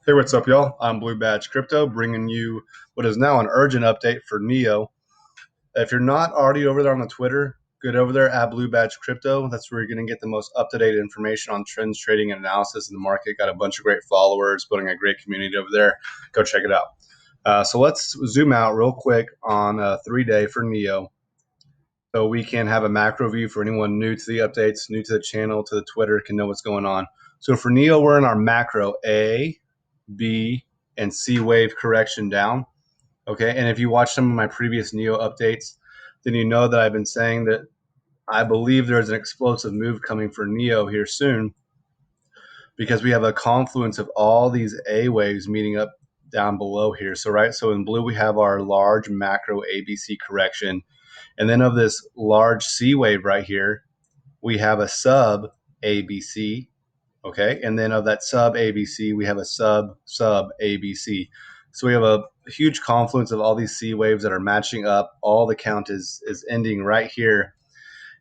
Hey, what's up, y'all? I'm Blue Badge Crypto, bringing you what is now an urgent update for NEO. If you're not already over there on the Twitter, get over there at Blue Badge Crypto. That's where you're going to get the most up-to-date information on trends, trading, and analysis in the market. Got a bunch of great followers, building a great community over there. Go check it out. So let's zoom out real quick on a 3-day for NEO, so we can have a macro view for anyone new to the updates, new to the channel, to the Twitter, can know what's going on. So for NEO, we're in our macro A, B, and C wave correction down. Okay, and if you watch some of my previous NEO updates, then you know that I've been saying that I believe there's an explosive move coming for NEO here soon, because we have a confluence of all these A waves meeting up down below here. So in blue we have our large macro ABC correction, and then of this large C wave right here, we have a sub ABC. Okay, and then of that sub ABC, we have a sub ABC. So we have a huge confluence of all these C waves that are matching up. All the count is ending right here,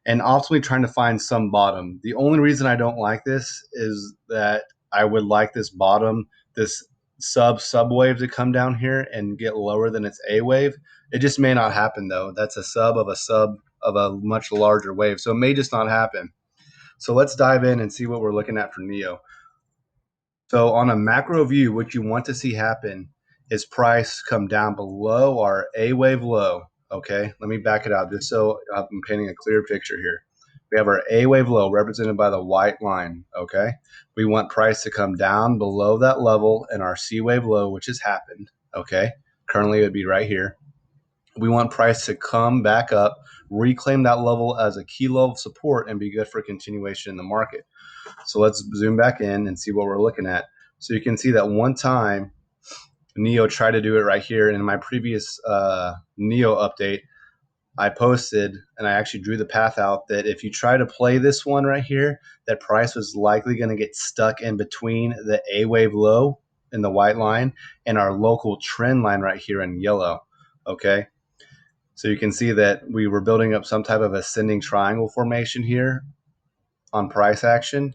and ultimately trying to find some bottom. The only reason I don't like this is that I would like this bottom, this sub wave to come down here and get lower than its A wave. It just may not happen though. That's a sub of a much larger wave, so it may just not happen. So let's dive in and see what we're looking at for NEO. So on a macro view, what you want to see happen is price come down below our A wave low. Okay, let me back it out just so I'm painting a clear picture here. We have our A wave low represented by the white line. Okay, we want price to come down below that level and our C wave low, which has happened. Okay, currently it would be right here. We want price to come back up, reclaim that level as a key level of support, and be good for continuation in the market. So let's zoom back in and see what we're looking at. So you can see that one time NEO tried to do it right here. And in my previous NEO update, I posted and I actually drew the path out that if you try to play this one right here, that price was likely going to get stuck in between the A wave low in the white line and our local trend line right here in yellow. Okay. So you can see that we were building up some type of ascending triangle formation here on price action.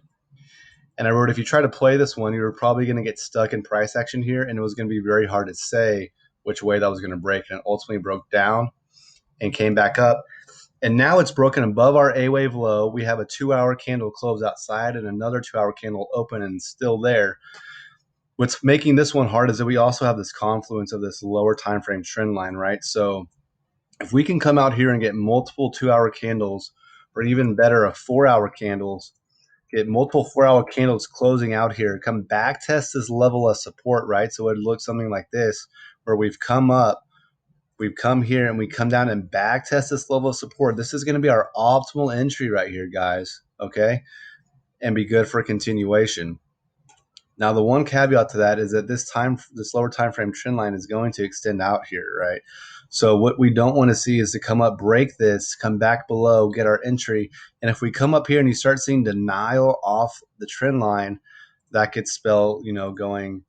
And I wrote, if you try to play this one, you're probably going to get stuck in price action here, and it was going to be very hard to say which way that was going to break. And it ultimately broke down and came back up. And now it's broken above our A wave low. We have a 2-hour candle close outside and another 2-hour candle open and still there. What's making this one hard is that we also have this confluence of this lower time frame trend line, right? So if we can come out here and get multiple 2-hour candles, or even better, a 4-hour candles, get multiple 4-hour candles closing out here, come back test this level of support, right? So it would look something like this, where we've come up, we've come here, and we come down and back test this level of support. This is going to be our optimal entry right here, guys, okay? And be good for continuation. Now, the one caveat to that is that this lower time frame trend line is going to extend out here, right? So what we don't want to see is to come up, break this, come back below, get our entry. And if we come up here and you start seeing denial off the trend line, that could spell, going,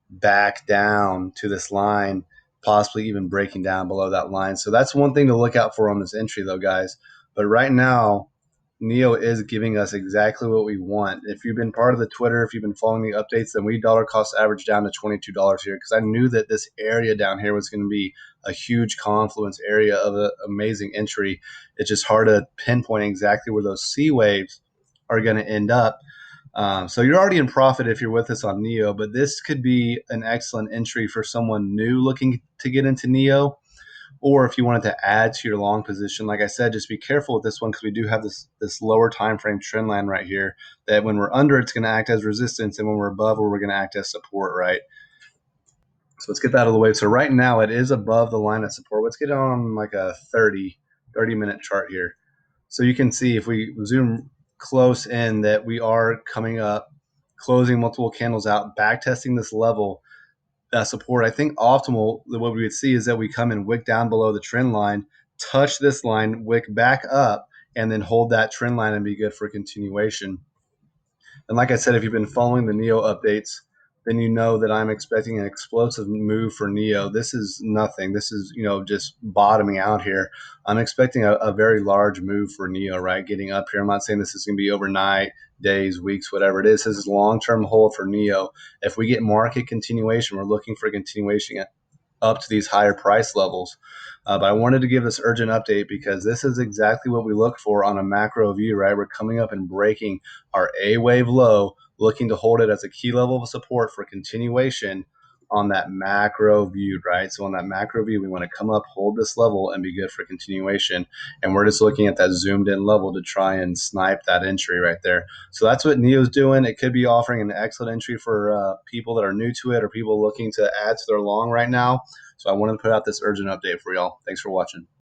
back down to this line, possibly even breaking down below that line. So that's one thing to look out for on this entry though, guys. But right now, NEO is giving us exactly what we want. If you've been part of the Twitter, if you've been following the updates, then we dollar cost average down to $22 here, because I knew that this area down here was going to be a huge confluence area of an amazing entry. It's just hard to pinpoint exactly where those C waves are going to end up. So you're already in profit if you're with us on NEO, but this could be an excellent entry for someone new looking to get into NEO. Or if you wanted to add to your long position, like I said, just be careful with this one, because we do have this lower time frame trend line right here that when we're under, it's going to act as resistance, and when we're above, we're going to act as support, right? So let's get that out of the way. So right now it is above the line of support. Let's get on like a 30-minute chart here. So you can see if we zoom close in that we are coming up, closing multiple candles out, back testing this level support. I think optimal, what we would see is that we come and wick down below the trend line, touch this line, wick back up, and then hold that trend line and be good for continuation. And like I said, if you've been following the NEO updates, then you know that I'm expecting an explosive move for NEO. This is nothing. This is, just bottoming out here. I'm expecting a very large move for NEO, right? Getting up here. I'm not saying this is going to be overnight, days, weeks, whatever it is. This is long-term hold for NEO. If we get market continuation, we're looking for continuation up to these higher price levels. But I wanted to give this urgent update because this is exactly what we look for on a macro view, right? We're coming up and breaking our A wave low, looking to hold it as a key level of support for continuation on that macro view, right? So on that macro view, we want to come up, hold this level, and be good for continuation. And we're just looking at that zoomed in level to try and snipe that entry right there. So that's what NEO's doing. It could be offering an excellent entry for people that are new to it or people looking to add to their long right now. So I wanted to put out this urgent update for y'all. Thanks for watching.